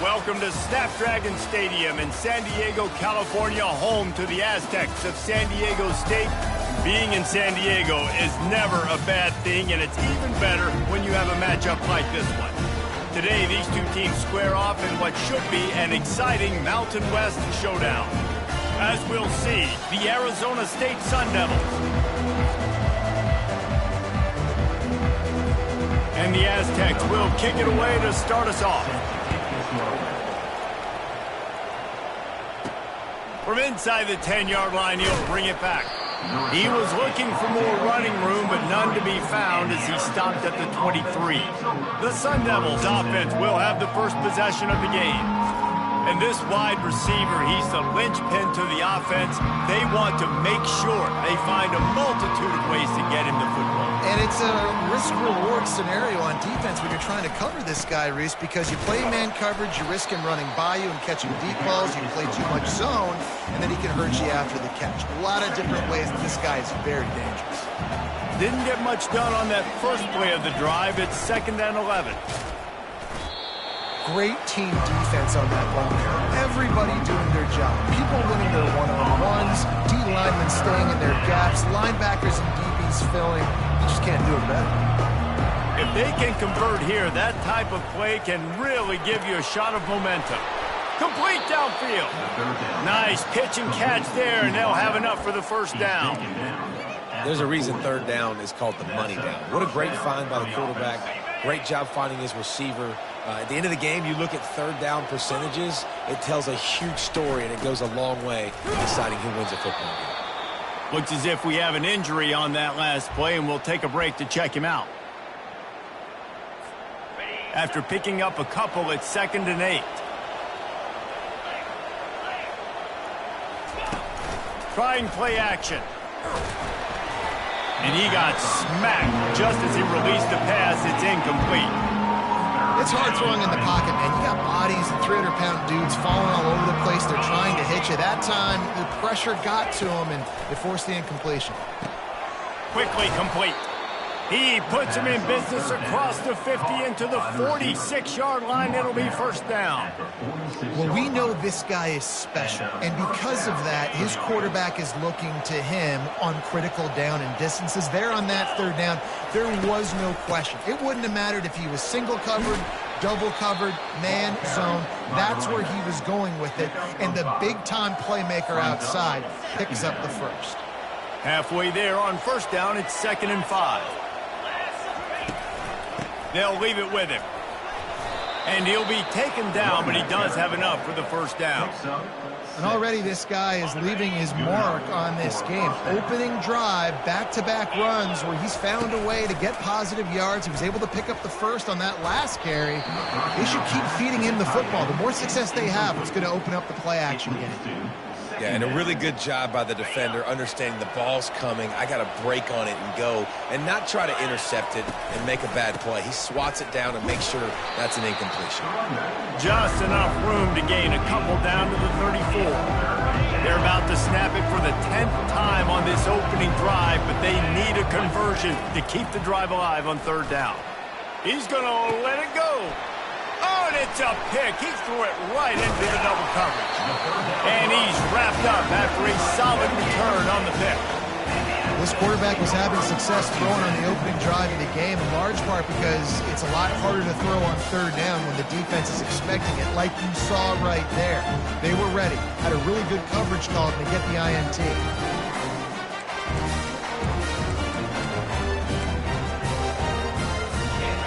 Welcome to Snapdragon Stadium in San Diego, California, home to the Aztecs of San Diego State. Being in San Diego is never a bad thing, and it's even better when you have a matchup like this one. Today, these two teams square off in what should be an exciting Mountain West showdown. As we'll see, the Arizona State Sun Devils and the Aztecs will kick it away to start us off. From inside the 10-yard line, he'll bring it back. He was looking for more running room, but none to be found as he stopped at the 23. The Sun Devils offense will have the first possession of the game. And this wide receiver, he's the linchpin to the offense. They want to make sure they find a multitude of ways to get him the football. And it's a risk-reward scenario on defense when you're trying to cover this guy, Reese, because you play man coverage, you risk him running by you and catching deep balls, you play too much zone, and then he can hurt you after the catch. A lot of different ways that this guy is very dangerous. Didn't get much done on that first play of the drive. It's 2nd and 11. Great team defense on that one there. Everybody doing their job. People winning their one-on-ones, D-linemen staying in their gaps, linebackers and DBs filling. You just can't do it better. If they can convert here, that type of play can really give you a shot of momentum. Complete downfield. Nice pitch and catch there, and they'll have enough for the first down. There's a reason 3rd down is called the money down. What a great find by the quarterback. Great job finding his receiver. At the end of the game, you look at 3rd down percentages, it tells a huge story, and it goes a long way in deciding who wins a football game. Looks as if we have an injury on that last play, and we'll take a break to check him out. After picking up a couple, it's 2nd and 8. Trying play action. And he got smacked just as he released the pass. It's incomplete. It's hard throwing in the pocket, man. You got bodies and 300-pound dudes falling all over the place. They're trying to hit you. That time, the pressure got to him, and it forced the incompletion. Quickly complete. He puts him in business across the 50 into the 46-yard line. It'll be 1st down. Well, we know this guy is special, and because of that, his quarterback is looking to him on critical down and distances. There on that 3rd down, there was no question. It wouldn't have mattered if he was single covered, double covered, man, zone. That's where he was going with it, and the big-time playmaker outside picks up the first. Halfway there on 1st down, it's 2nd and 5. They'll leave it with him. And he'll be taken down, but he does have enough for the 1st down. And already this guy is leaving his mark on this game. Opening drive, back-to-back runs where he's found a way to get positive yards. He was able to pick up the first on that last carry. They should keep feeding him the football. The more success they have, it's going to open up the play-action game. Yeah, and a really good job by the defender understanding the ball's coming. I got to break on it and go and not try to intercept it and make a bad play. He swats it down and makes sure that's an incompletion. Just enough room to gain a couple down to the 34. They're about to snap it for the 10th time on this opening drive, but they need a conversion to keep the drive alive on 3rd down. He's going to let it go. Oh, and it's a pick. He threw it right into the double coverage. And he's wrapped up after a solid return on the pick. This quarterback was having success throwing on the opening drive of the game, in large part because it's a lot harder to throw on 3rd down when the defense is expecting it, like you saw right there. They were ready, had a really good coverage call to get the INT.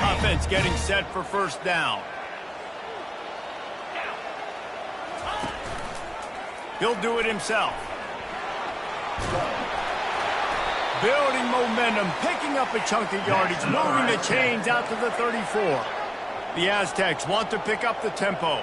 Offense getting set for 1st down. He'll do it himself. Building momentum, picking up a chunk of yardage, moving the chains out to the 34. The Aztecs want to pick up the tempo.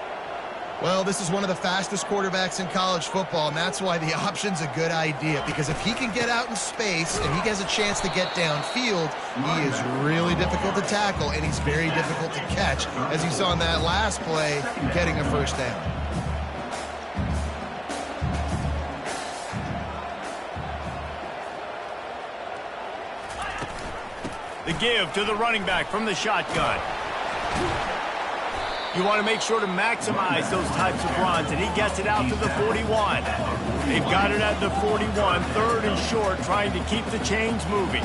Well, this is one of the fastest quarterbacks in college football, and that's why the option's a good idea, because if he can get out in space and he has a chance to get downfield, he is really difficult to tackle, and he's very difficult to catch, as you saw in that last play, getting a 1st down. The give to the running back from the shotgun. You want to make sure to maximize those types of runs, and he gets it out to the 41. They've got it at the 41, third and short, trying to keep the chains moving.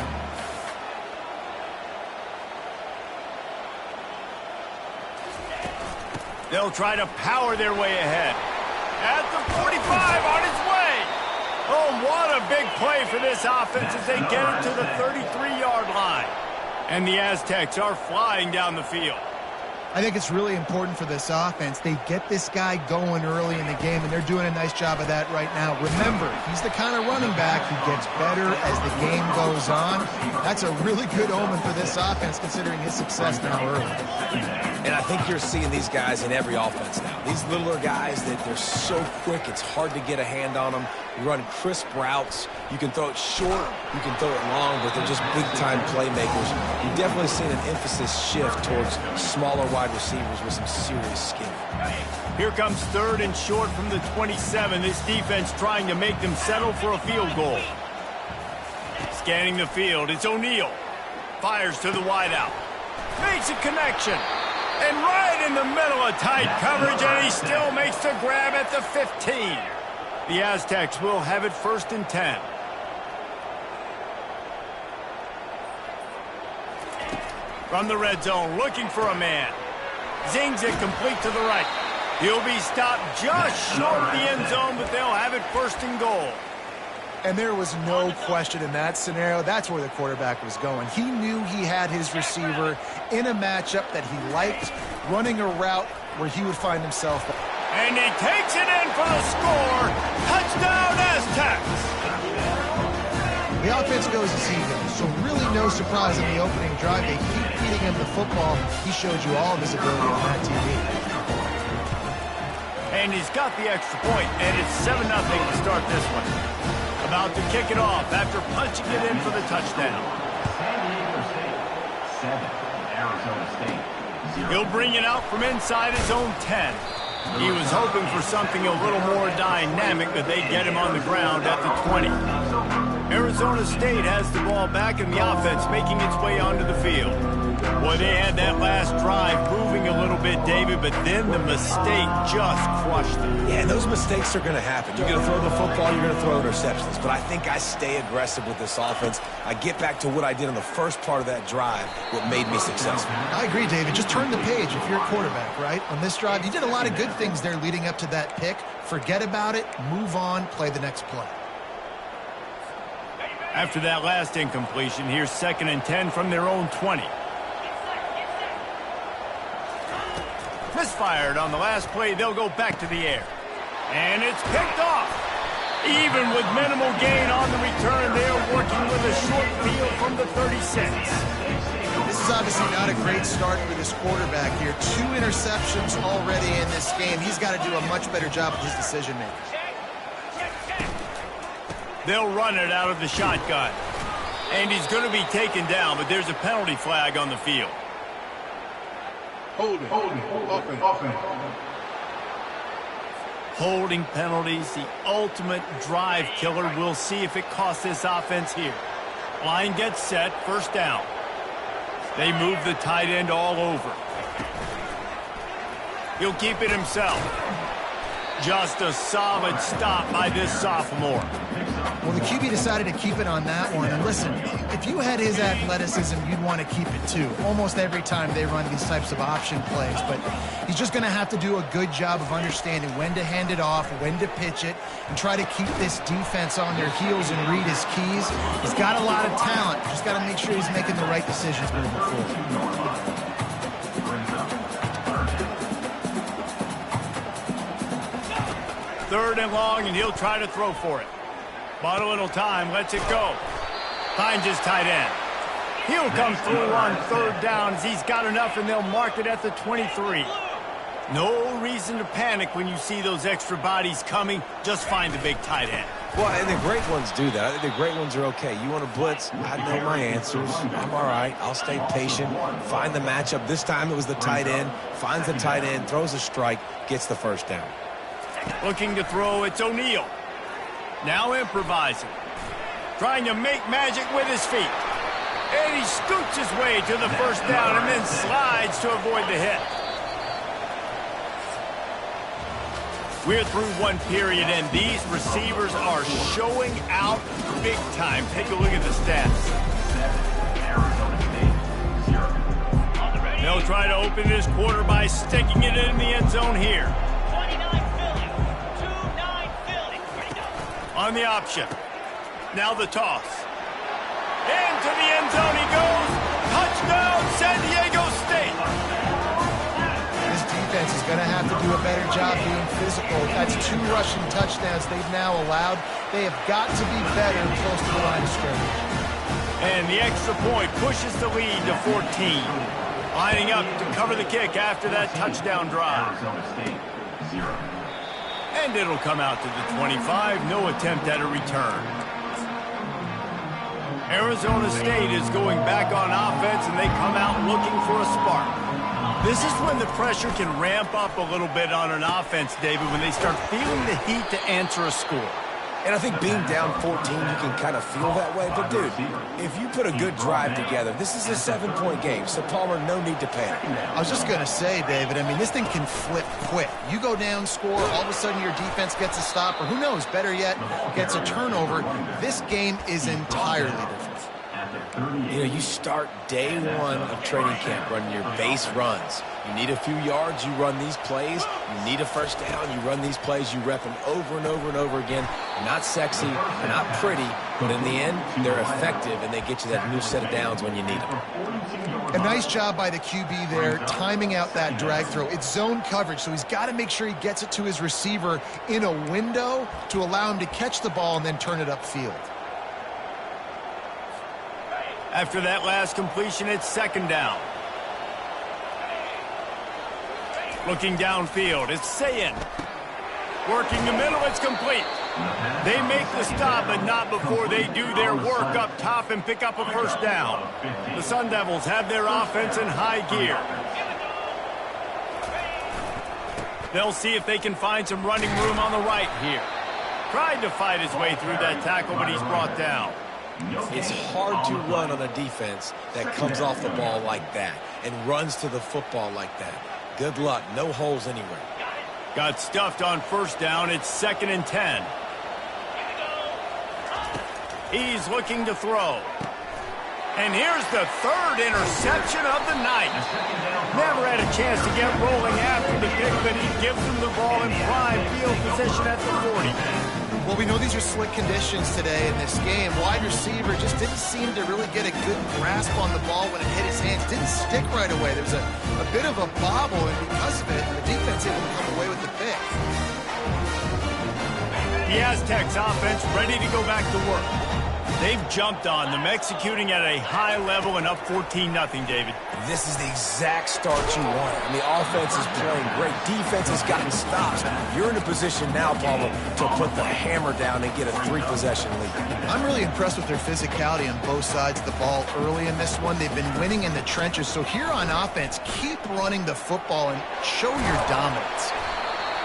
They'll try to power their way ahead. At the 45, on his way. Oh, what a big play for this offense as they get it to the 33-yard line. And the Aztecs are flying down the field. I think it's really important for this offense. They get this guy going early in the game, and they're doing a nice job of that right now. Remember, he's the kind of running back who gets better as the game goes on. That's a really good omen for this offense, considering his success now early. And I think you're seeing these guys in every offense now. These littler guys, that they're so quick, it's hard to get a hand on them. You run crisp routes. You can throw it short, you can throw it long, but they're just big-time playmakers. You've definitely seen an emphasis shift towards smaller wide receivers with some serious skill. Here comes third and short from the 27. This defense trying to make them settle for a field goal. Scanning the field, it's O'Neal. Fires to the wideout. Makes a connection. And right in the middle of tight coverage, and he still makes the grab at the 15. The Aztecs will have it first and 10. From the red zone, looking for a man. Zings it complete to the right. He'll be stopped just short of the end zone, but they'll have it first and goal. And there was no question in that scenario. That's where the quarterback was going. He knew he had his receiver in a matchup that he liked, running a route where he would find himself. And he takes it in for the score. Touchdown, Aztecs! The offense goes as he goes, so really no surprise in the opening drive. They keep feeding him the football. He showed you all of his ability on that TV. And he's got the extra point, and it's 7-0 to start this one. About to kick it off after punching it in for the touchdown. San Diego State, 7. Arizona State, 0. He'll bring it out from inside his own 10. He was hoping for something a little more dynamic, but they get him on the ground at the 20. Arizona State has the ball back in the offense, making its way onto the field. Boy, they had that last drive moving a little bit, David, but then the mistake just crushed them. Yeah, and those mistakes are going to happen. You're going to throw the football, you're going to throw interceptions. But I think I stay aggressive with this offense. I get back to what I did on the first part of that drive, what made me successful. I agree, David. Just turn the page if you're a quarterback, right? On this drive, you did a lot of good things there leading up to that pick. Forget about it, move on, play the next play. After that last incompletion, here's 2nd and 10 from their own 20. Misfired on the last play, they'll go back to the air. And it's picked off. Even with minimal gain on the return, they're working with a short field from the 36. This is obviously not a great start for this quarterback here. 2 interceptions already in this game. He's got to do a much better job with his decision-making. They'll run it out of the shotgun. And he's going to be taken down, but there's a penalty flag on the field. Holding penalties, the ultimate drive killer. We'll see if it costs this offense here. Line gets set, first down. They move the tight end all over. He'll keep it himself. Just a solid stop by this sophomore. Well, the QB decided to keep it on that one. And listen, if you had his athleticism, you'd want to keep it too. Almost every time they run these types of option plays. But he's just going to have to do a good job of understanding when to hand it off, when to pitch it, and try to keep this defense on their heels and read his keys. He's got a lot of talent. Just got to make sure he's making the right decisions moving forward. Third and long, and he'll try to throw for it. Bought a little time, lets it go. Finds his tight end. He'll come through on third down as he's got enough, and they'll mark it at the 23. No reason to panic when you see those extra bodies coming. Just find the big tight end. Well, and the great ones do that. I think the great ones are okay. You want to blitz, I know my answers. I'm all right. I'll stay patient, find the matchup. This time it was the tight end. Finds the tight end, throws a strike, gets the first down. Looking to throw, it's O'Neal. Now improvising. Trying to make magic with his feet. And he scoots his way to the first down and then slides to avoid the hit. We're through one period, and these receivers are showing out big time. Take a look at the stats. 7, Arizona State, 0. They'll try to open this quarter by sticking it in the end zone here. 29 Philly. 2-9 Philly. Ready to go. On the option. Now the toss. Into the end zone he goes. Touchdown, San Diego State. This defense is going to have to do a better job being physical. That's 2 rushing touchdowns they've now allowed. They have got to be better close to the line of scrimmage. And the extra point pushes the lead to 14. Lining up to cover the kick after that touchdown drive. Arizona State, 0. And it'll come out to the 25. No attempt at a return. Arizona State is going back on offense, and they come out looking for a spark. This is when the pressure can ramp up a little bit on an offense, David, when they start feeling the heat to answer a score. And I think being down 14, you can kind of feel that way. But, dude, if you put a good drive together, this is a 7-point game. So, Palmer, no need to panic. I was just going to say, David, I mean, this thing can flip quick. You go down, score, all of a sudden your defense gets a stop, or who knows, better yet, gets a turnover. This game is entirely different. You know, you start day one of training camp running your base runs. You need a few yards, you run these plays. You need a first down, you run these plays. You rep them over and over and over again. Not sexy, not pretty, but in the end, they're effective, and they get you that new set of downs when you need them. A nice job by the QB there, timing out that drag throw. It's zone coverage, so he's got to make sure he gets it to his receiver in a window to allow him to catch the ball and then turn it upfield. After that last completion, it's second down. Looking downfield, it's Sayin. Working the middle, it's complete. They make the stop, but not before they do their work up top and pick up a first down. The Sun Devils have their offense in high gear. They'll see if they can find some running room on the right here. Tried to fight his way through that tackle, but he's brought down. It's hard to run on a defense that comes off the ball like that and runs to the football like that. Good luck. No holes anywhere. Got stuffed on first down. It's 2nd and 10. He's looking to throw. And here's the 3rd interception of the night. Never had a chance to get rolling after the pick, but he gives them the ball in prime field position at the 40. Well, we know these are slick conditions today in this game. Wide receiver just didn't seem to really get a good grasp on the ball when it hit his hands. Didn't stick right away. There was a bit of a bobble, and because of it, the defense able to come away with the pick. The Aztecs offense ready to go back to work. They've jumped on them, executing at a high level and up 14-0, David. This is the exact start you want. I mean, offense is playing great. Defense has gotten stops. You're in a position now, Palmer, to put the hammer down and get a 3-possession lead. I'm really impressed with their physicality on both sides of the ball early in this one. They've been winning in the trenches. So here on offense, keep running the football and show your dominance.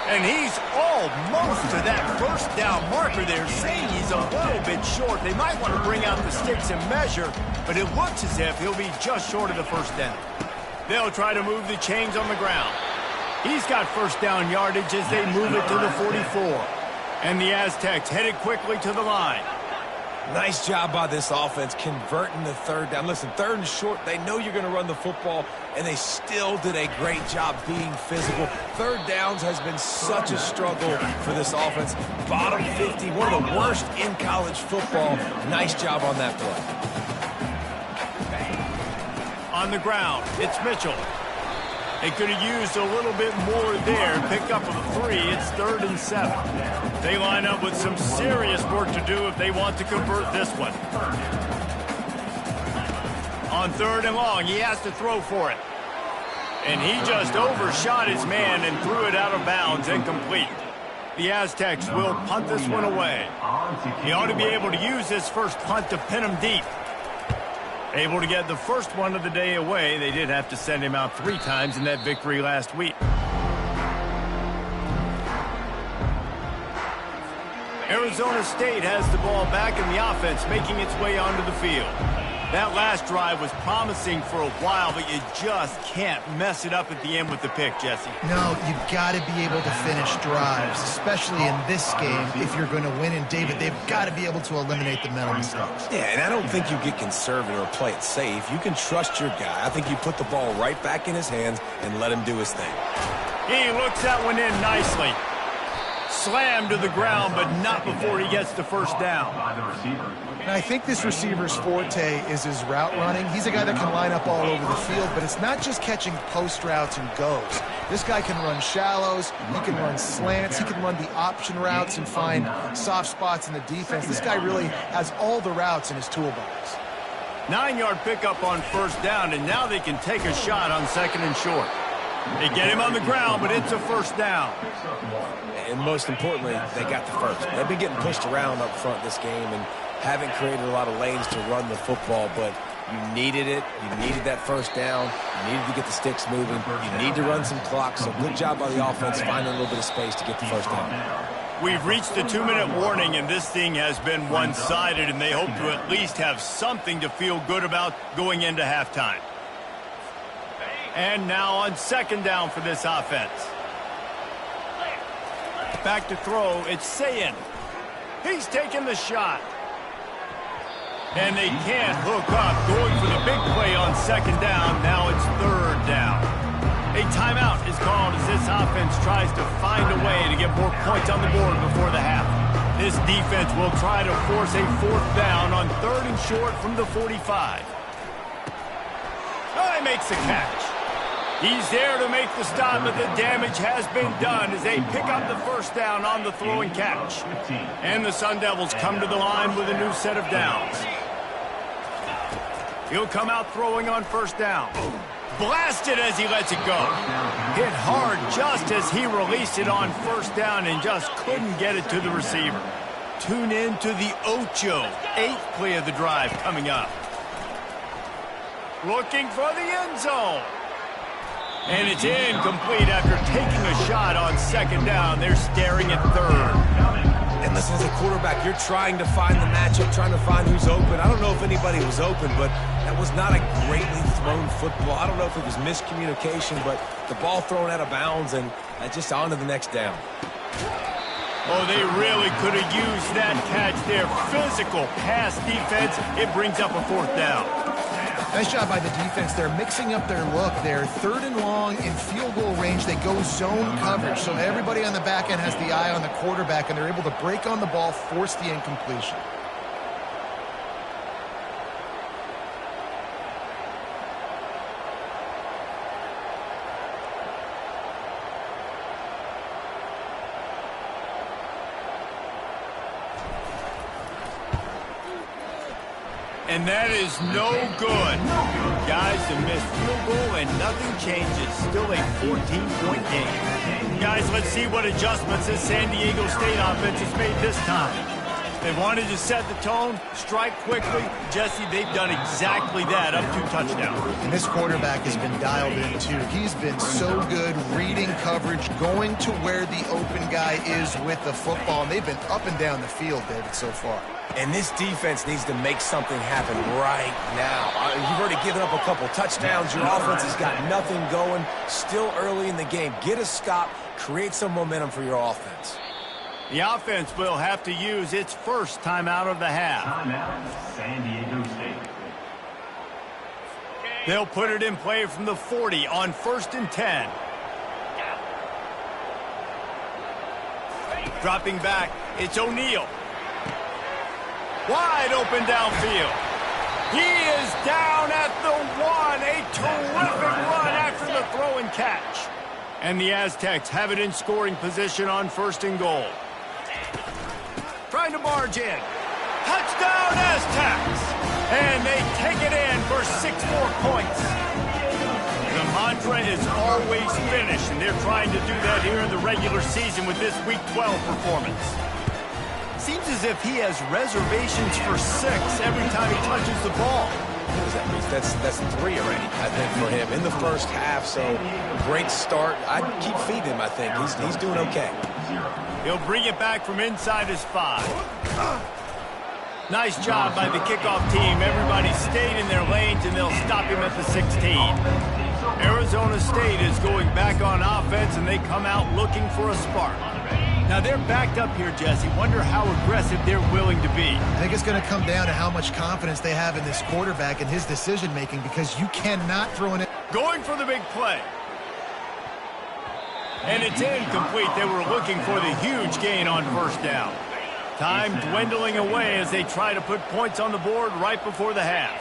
And he's almost to that first down marker there, saying he's a little bit short. They might want to bring out the sticks and measure, but it looks as if he'll be just short of the first down. They'll try to move the chains on the ground. He's got first down yardage as they move it to the 44. And the Aztecs headed quickly to the line. Nice job by this offense converting the 3rd down. Listen, 3rd and short, they know you're going to run the football, and they still did a great job being physical. 3rd downs has been such a struggle for this offense. Bottom 50, one of the worst in college football. Nice job on that play. On the ground, it's Mitchell. They could have used a little bit more there. Pick up a 3. It's 3rd and 7. They line up with some serious work to do if they want to convert this one. On 3rd and long, he has to throw for it. And he just overshot his man and threw it out of bounds, incomplete. The Aztecs will punt this one away. He ought to be able to use this first punt to pin him deep. Able to get the first one of the day away. They did have to send him out 3 times in that victory last week. Arizona State has the ball back, and the offense making its way onto the field. That last drive was promising for a while, but you just can't mess it up at the end with the pick, Jesse. No, you've got to be able to finish drives, especially in this game if you're going to win. And, David, they've got to be able to eliminate the mental mistakes. Yeah, and I don't think you get conservative or play it safe. You can trust your guy. I think you put the ball right back in his hands and let him do his thing. He looks that one in nicely. Slammed to the ground, but not before he gets the first down. By the receiver. And I think this receiver's forte is his route running. He's a guy that can line up all over the field, but it's not just catching post routes and goes. This guy can run shallows, he can run slants, he can run the option routes and find soft spots in the defense. This guy really has all the routes in his toolbox. 9-yard pickup on first down, and now they can take a shot on second and short. They get him on the ground, but it's a first down. And most importantly, they got the first. They've been getting pushed around up front this game and haven't created a lot of lanes to run the football, but you needed it. You needed that first down. You needed to get the sticks moving. You need to run some clock, so good job by the offense finding a little bit of space to get the first down. We've reached the 2-minute warning, and this thing has been one-sided, and they hope to at least have something to feel good about going into halftime. And now on second down for this offense. Back to throw, it's Sayin. He's taking the shot. And they can't hook up, going for the big play on second down. Now it's third down. A timeout is called as this offense tries to find a way to get more points on the board before the half. This defense will try to force a fourth down on third and short from the 45. Oh, he makes the catch. He's there to make the stop, but the damage has been done as they pick up the first down on the throw and catch. And the Sun Devils come to the line with a new set of downs. He'll come out throwing on first down. Blasted as he lets it go. Hit hard just as he released it on first down and just couldn't get it to the receiver. Tune in to the Ocho, 8th play of the drive coming up. Looking for the end zone. And it's incomplete after taking a shot on second down. They're staring at third. And listen, as a quarterback, you're trying to find the matchup, trying to find who's open. I don't know if anybody was open, but that was not a greatly thrown football. I don't know if it was miscommunication, but the ball thrown out of bounds and just on to the next down. Oh, they really could have used that catch there. Physical pass defense. It brings up a fourth down. Nice job by the defense. They're mixing up their look. They're third and long in field goal range. They go zone coverage. So everybody on the back end has the eye on the quarterback, and they're able to break on the ball, force the incompletion. And that is no good. Guys, a missed field goal and nothing changes. Still a 14-point game. Guys, let's see what adjustments this San Diego State offense has made this time. They wanted to set the tone, strike quickly. Jesse, they've done exactly that, up 2 touchdowns. And this quarterback has been dialed in, too. He's been so good reading coverage, going to where the open guy is with the football. And they've been up and down the field, David, so far. And this defense needs to make something happen right now. You've already given up a couple touchdowns. Your offense has got nothing going. Still early in the game. Get a stop. Create some momentum for your offense. The offense will have to use its first timeout of the half. Timeout, San Diego State. They'll put it in play from the 40 on 1st and 10. Dropping back, it's O'Neal. Wide open downfield. He is down at the 1. A terrific run after the throw and catch. And the Aztecs have it in scoring position on 1st and goal. Trying to barge in. Touchdown Aztecs! And they take it in for 6 more points. The mantra is always finish, and they're trying to do that here in the regular season with this Week 12 performance. Seems as if he has reservations for 6 every time he touches the ball. What does that mean? That's 3 already, I think, for him in the first half. So great start. I'd keep feeding him, I think. He's doing okay. He'll bring it back from inside his 5. Nice job by the kickoff team. Everybody stayed in their lanes, and they'll stop him at the 16. Arizona State is going back on offense, and they come out looking for a spark. Now, they're backed up here, Jesse. Wonder how aggressive they're willing to be. I think it's going to come down to how much confidence they have in this quarterback and his decision-making, because you cannot throw in it. Going for the big play. And it's incomplete. They were looking for the huge gain on first down. Time dwindling away as they try to put points on the board right before the half.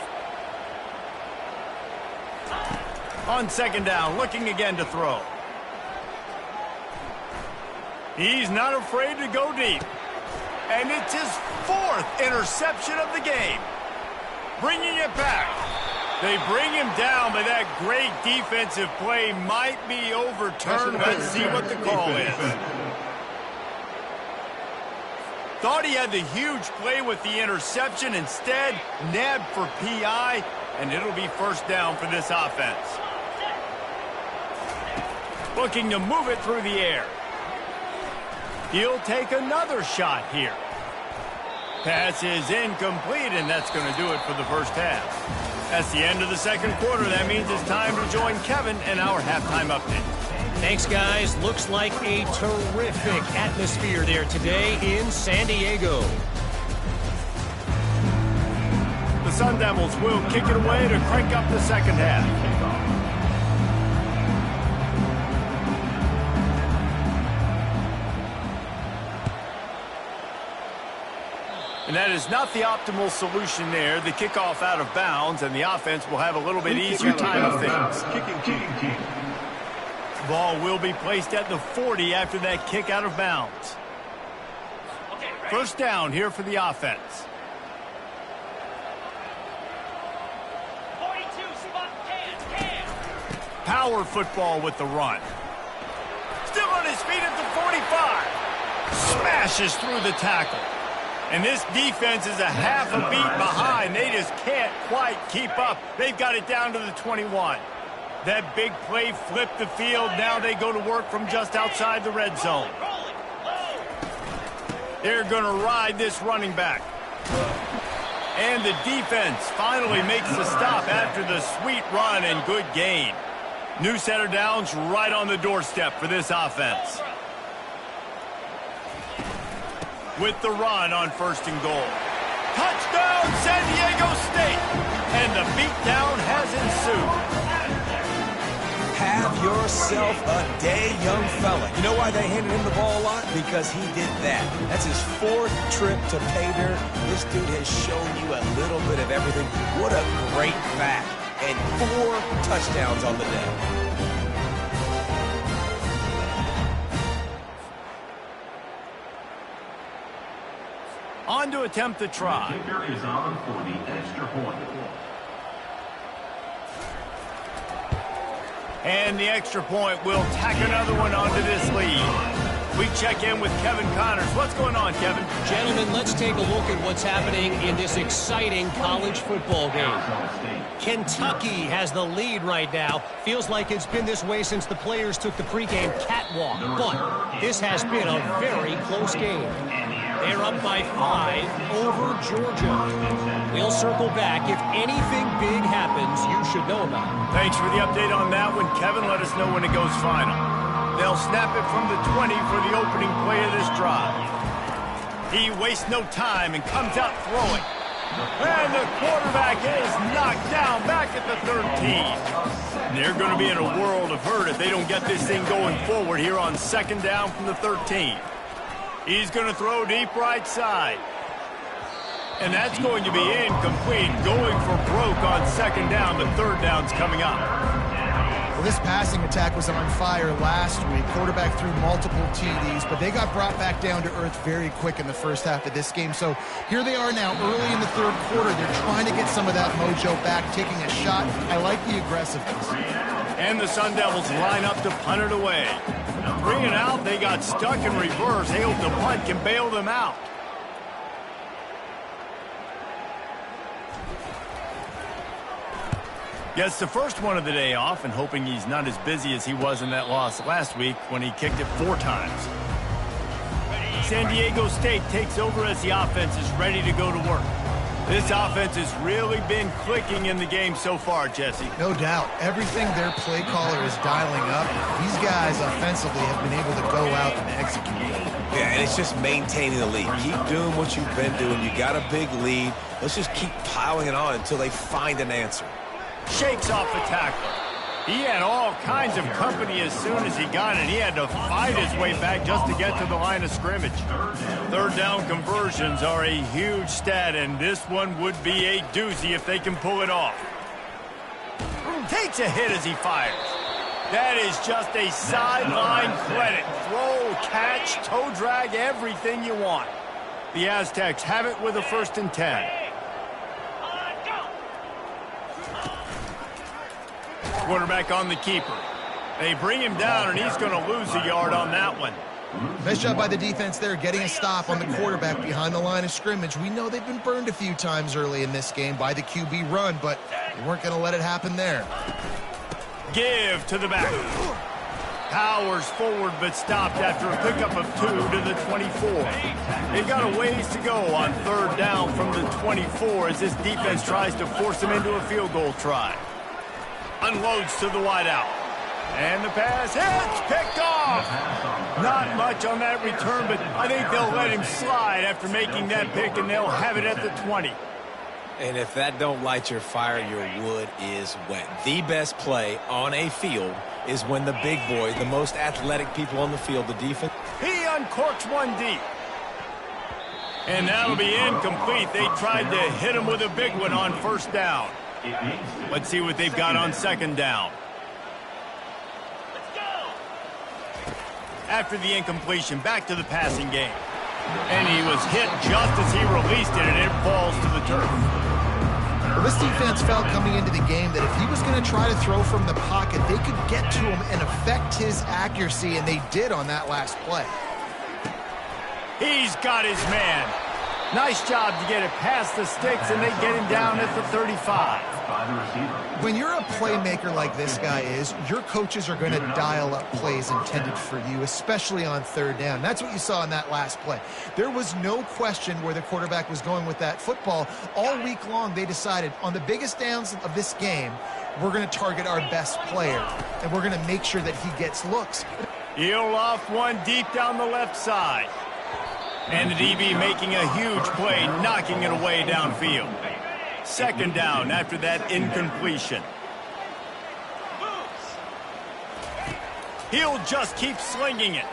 On second down, looking again to throw. He's not afraid to go deep. And it's his 4th interception of the game. Bringing it back. They bring him down, but that great defensive play might be overturned. Let's see what the call is. Thought he had the huge play with the interception. Instead, nabbed for PI, and it'll be first down for this offense. Looking to move it through the air. He'll take another shot here. Pass is incomplete, and that's going to do it for the first half. That's the end of the second quarter. That means it's time to join Kevin and our halftime update. Thanks, guys. Looks like a terrific atmosphere there today in San Diego. The Sun Devils will kick it away to crank up the second half. And that is not the optimal solution there. The kickoff out of bounds, and the offense will have a little bit easier time of things. Ball will be placed at the 40 after that kick out of bounds. First down here for the offense. 42, spot, can. Power football with the run. Still on his feet at the 45. Smashes through the tackle. And this defense is a half a beat behind. They just can't quite keep up. They've got it down to the 21. That big play flipped the field. Now they go to work from just outside the red zone. They're going to ride this running back. And the defense finally makes the stop after the sweet run and good gain. New set of downs right on the doorstep for this offense. With the run on first and goal. Touchdown, San Diego State! And the beatdown has ensued. Have yourself a day, young fella. You know why they handed him the ball a lot? Because he did that. That's his 4th trip to pay dirt. This dude has shown you a little bit of everything. What a great back. And 4 touchdowns on the day. On to attempt the try. The kicker is on for the extra point. And the extra point will tack another one onto this lead. We check in with Kevin Connors. What's going on, Kevin? Gentlemen, let's take a look at what's happening in this exciting college football game. Kentucky has the lead right now. Feels like it's been this way since the players took the pregame catwalk. But this has been a very close game. They're up by 5 over Georgia. We'll circle back. If anything big happens, you should know about it. Thanks for the update on that one, Kevin. Let us know when it goes final. They'll snap it from the 20 for the opening play of this drive. He wastes no time and comes out throwing. And the quarterback is knocked down back at the 13. They're going to be in a world of hurt if they don't get this thing going forward here on second down from the 13. He's going to throw deep right side. And that's going to be incomplete. Going for broke on second down. The third down's coming up. Well, this passing attack was on fire last week. Quarterback threw multiple TDs, but they got brought back down to earth very quick in the first half of this game. So here they are now early in the third quarter. They're trying to get some of that mojo back, taking a shot. I like the aggressiveness. And the Sun Devils line up to punt it away. 3 and out, they got stuck in reverse. They hope the punt can bail them out. Gets the first one of the day off and hoping he's not as busy as he was in that loss last week when he kicked it 4 times. San Diego State takes over as the offense is ready to go to work. This offense has really been clicking in the game so far, Jesse. No doubt. Everything their play caller is dialing up, these guys offensively have been able to go out and execute. Yeah, and it's just maintaining the lead. Keep doing what you've been doing. You got a big lead. Let's just keep piling it on until they find an answer. Shakes off the tackle. He had all kinds of company as soon as he got it. He had to fight his way back just to get to the line of scrimmage. Third down conversions are a huge stat, and this one would be a doozy if they can pull it off. Takes a hit as he fires. That is just a sideline credit. Throw, catch, toe drag, everything you want. The Aztecs have it with a 1st and 10. Quarterback on the keeper. They bring him down, and he's going to lose a yard on that one. Nice job by the defense there, getting a stop on the quarterback behind the line of scrimmage. We know they've been burned a few times early in this game by the QB run, but they weren't going to let it happen there. Give to the back. Powers forward, but stopped after a pickup of 2 to the 24. They've got a ways to go on 3rd down from the 24 as this defense tries to force them into a field goal try. Unloads to the wideout. And the pass hits, picked off. Not much on that return, but I think they'll let him slide after making that pick, and they'll have it at the 20. And if that don't light your fire, your wood is wet. The best play on a field is when the big boys, the most athletic people on the field, the defense. He uncorks one deep. And that'll be incomplete. They tried to hit him with a big one on 1st down. Let's see what they've got on 2nd down. After the incompletion, back to the passing game. And he was hit just as he released it, and it falls to the turf. Well, this defense felt coming into the game that if he was going to try to throw from the pocket, they could get to him and affect his accuracy, and they did on that last play. He's got his man. Nice job to get it past the sticks, and they get him down at the 35. When you're a playmaker like this guy is, your coaches are going to dial up plays intended for you, especially on 3rd down. That's what you saw in that last play. There was no question where the quarterback was going with that football. All week long, they decided on the biggest downs of this game, we're going to target our best player, and we're going to make sure that he gets looks. He'll off one deep down the left side. And the DB making a huge play, knocking it away downfield. 2nd down after that incompletion. He'll just keep slinging it.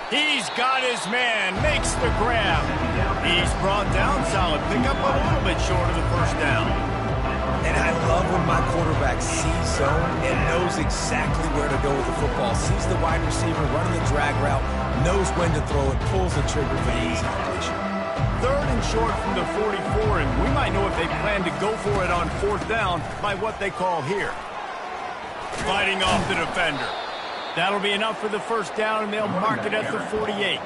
He's got his man, makes the grab. He's brought down, solid pickup, but a little bit short of the 1st down. And I love when my quarterback sees zone and knows exactly where to go with the football. Sees the wide receiver running the drag route, knows when to throw it, pulls the trigger for the easy completion. 3rd and short from the 44, and we might know if they plan to go for it on 4th down by what they call here. Fighting off the defender. That'll be enough for the 1st down, and they'll mark it at the 48.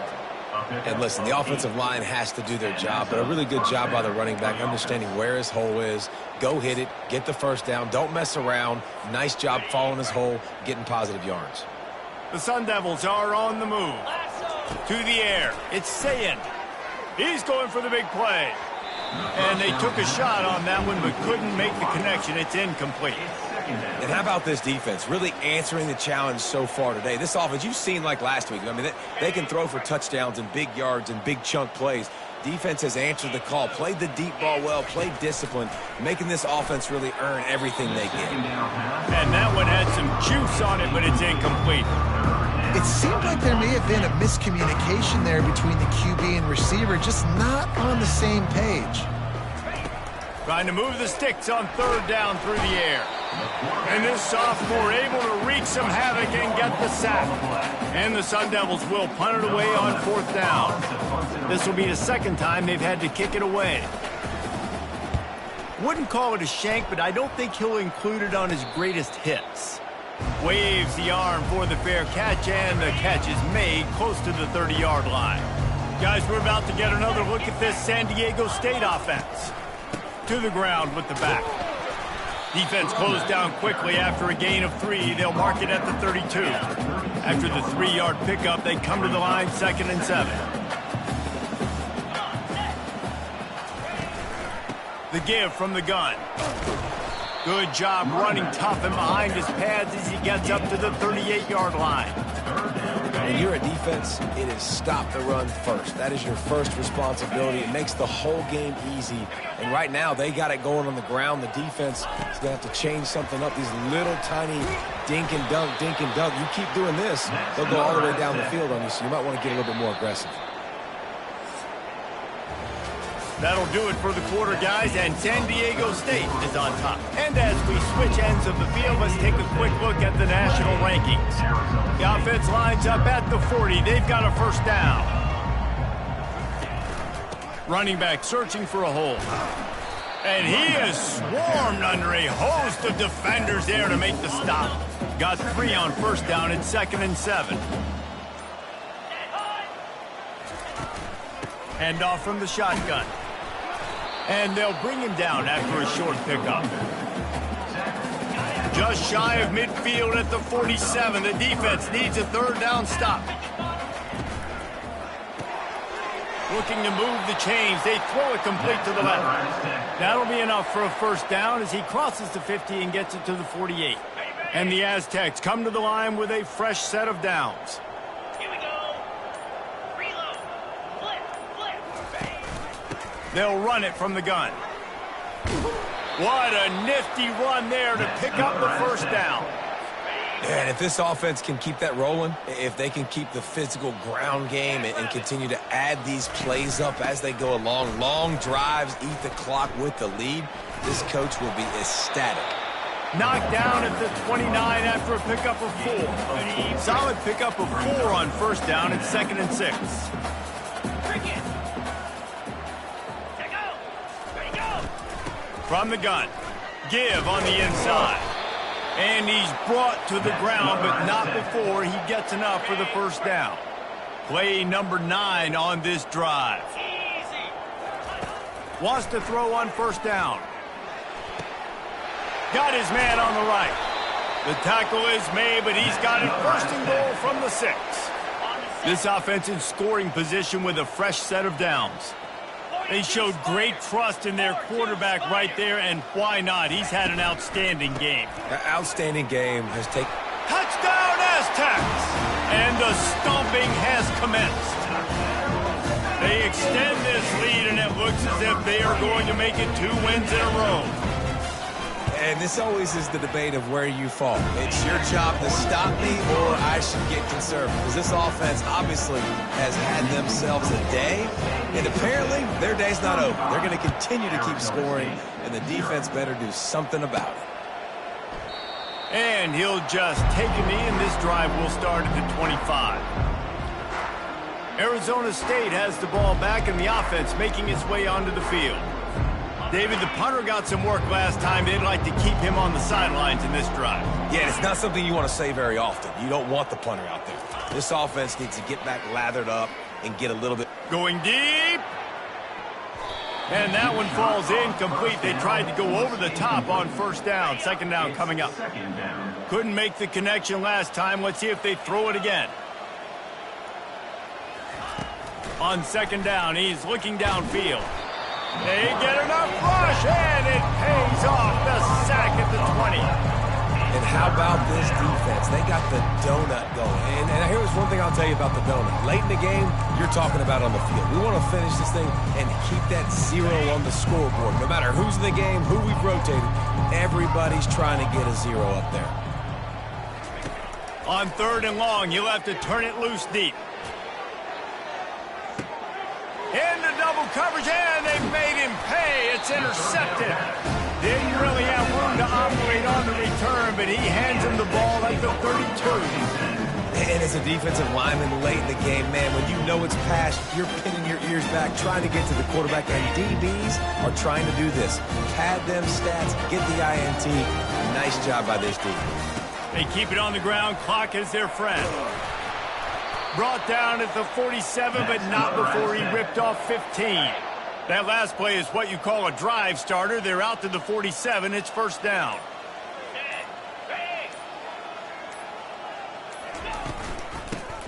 And listen, the offensive line has to do their job, but a really good job by the running back, understanding where his hole is. Go hit it, get the 1st down, don't mess around. Nice job following his hole, getting positive yards. The Sun Devils are on the move. To the air, it's Sayin. He's going for the big play. And they took a shot on that one, but couldn't make the connection. It's incomplete. And how about this defense really answering the challenge so far today? This offense, you've seen like last week. I mean, they can throw for touchdowns and big yards and big chunk plays. Defense has answered the call, played the deep ball well, played discipline, making this offense really earn everything they get. And that one had some juice on it, but it's incomplete. It seemed like there may have been a miscommunication there between the QB and receiver, just not on the same page. Trying to move the sticks on 3rd down through the air. And this sophomore able to wreak some havoc and get the sack. And the Sun Devils will punt it away on 4th down. This will be the 2nd time they've had to kick it away. Wouldn't call it a shank, but I don't think he'll include it on his greatest hits. Waves the arm for the fair catch, and the catch is made close to the 30-yard line. Guys, we're about to get another look at this San Diego State offense. To the ground with the back. Defense closed down quickly after a gain of 3. They'll mark it at the 32. After the 3-yard pickup, they come to the line 2nd and 7. The give from the gun. Good job running tough and behind his pads as he gets up to the 38-yard line. When you're a defense, it is stop the run first. That is your first responsibility. It makes the whole game easy. And right now, they got it going on the ground. The defense is going to have to change something up. These little tiny dink and dunk, dink and dunk. You keep doing this, they'll go all the way down the field on you, so you might want to get a little bit more aggressive. That'll do it for the quarter, guys, and San Diego State is on top. And as we switch ends of the field, let's take a quick look at the national rankings. The offense lines up at the 40. They've got a first down. Running back searching for a hole. And he is swarmed under a host of defenders there to make the stop. Got 3 on first down and 2nd and 7. Hand off from the shotgun. And they'll bring him down after a short pickup. Just shy of midfield at the 47. The defense needs a 3rd down stop. Looking to move the chains. They throw it complete to the left. That'll be enough for a first down as he crosses the 50 and gets it to the 48. And the Aztecs come to the line with a fresh set of downs. They'll run it from the gun. What a nifty run there to pick up the first down. And if this offense can keep that rolling, if they can keep the physical ground game and continue to add these plays up as they go along, long drives, eat the clock with the lead, this coach will be ecstatic. Knocked down at the 29 after a pickup of 4. Solid pickup of 4 on first down and 2nd and 6. From the gun. Give on the inside. And he's brought to the ground, but not before he gets enough for the first down. Play number 9 on this drive. Wants to throw on first down. Got his man on the right. The tackle is made, but he's got it 1st and goal from the 6. This offense in scoring position with a fresh set of downs. They showed great trust in their quarterback right there, and why not? He's had an outstanding game. An outstanding game has taken... Touchdown, Aztecs! And the stomping has commenced. They extend this lead, and it looks as if they are going to make it 2 wins in a row. And this always is the debate of where you fall. It's your job to stop me, or I should get conservative. Because this offense obviously has had themselves a day, and apparently their day's not over. They're going to continue to keep scoring, and the defense better do something about it. And he'll just take a knee, and this drive will start at the 25. Arizona State has the ball back, and the offense making its way onto the field. David, the punter got some work last time. They'd like to keep him on the sidelines in this drive. Yeah, it's not something you want to say very often. You don't want the punter out there. This offense needs to get back lathered up and get a little bit... Going deep. And that one falls incomplete. They tried to go over the top on first down. 2nd down coming up. Couldn't make the connection last time. Let's see if they throw it again. On 2nd down, he's looking downfield. They get enough rush, and it pays off. The sack at the 20. And how about this defense? They got the donut going. And here's one thing I'll tell you about the donut. Late in the game, you're talking about on the field. We want to finish this thing and keep that 0 on the scoreboard. No matter who's in the game, who we've rotated, everybody's trying to get a 0 up there. On 3rd and long, you'll have to turn it loose deep. Into double coverage, and they made him pay. It's intercepted. Didn't really have room to operate on the return, but he hands him the ball at the 32. And as a defensive lineman late in the game, man, when you know it's past, you're pinning your ears back, trying to get to the quarterback, and DBs are trying to do this. Pad them stats, get the INT. Nice job by this team. They keep it on the ground. Clock is their friend. Brought down at the 47, but not before he ripped off 15. That last play is what you call a drive starter. They're out to the 47. It's first down.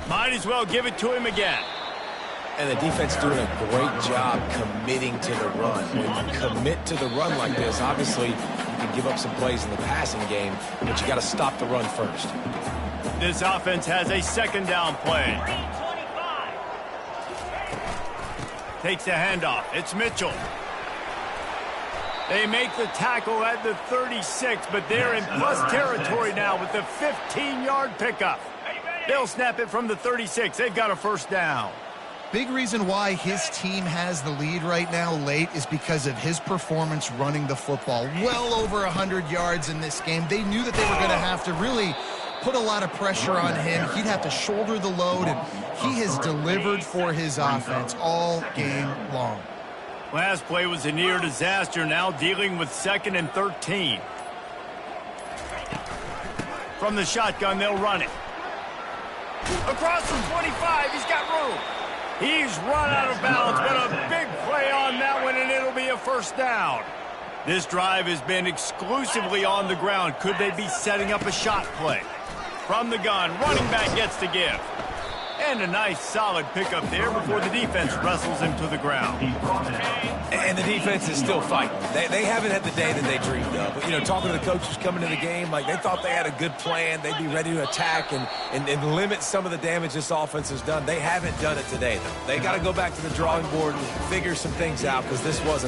Might as well give it to him again. And the defense doing a great job committing to the run. When you commit to the run like this, obviously you can give up some plays in the passing game, but you got to stop the run first. This offense has a second down play. Takes the handoff. It's Mitchell. They make the tackle at the 36, but they're in plus territory now with the 15-yard pickup. They'll snap it from the 36. They've got a first down. Big reason why his team has the lead right now late is because of his performance running the football. Well over 100 yards in this game. They knew that they were going to have to really put a lot of pressure on him. He'd have to shoulder the load, and he has delivered for his offense all game long. Last play was a near disaster, now dealing with 2nd and 13. From the shotgun, they'll run it. Across the 25, he's got room. He's run out of bounds, but a big play on that one, and it'll be a first down. This drive has been exclusively on the ground. Could they be setting up a shot play? From the gun, running back gets to give. And a nice solid pickup there before the defense wrestles him to the ground. And the defense is still fighting. They haven't had the day that they dreamed of. But, you know, talking to the coaches coming to the game, like they thought they had a good plan. They'd be ready to attack and limit some of the damage this offense has done. They haven't done it today, though. They got to go back to the drawing board and figure some things out because this wasn't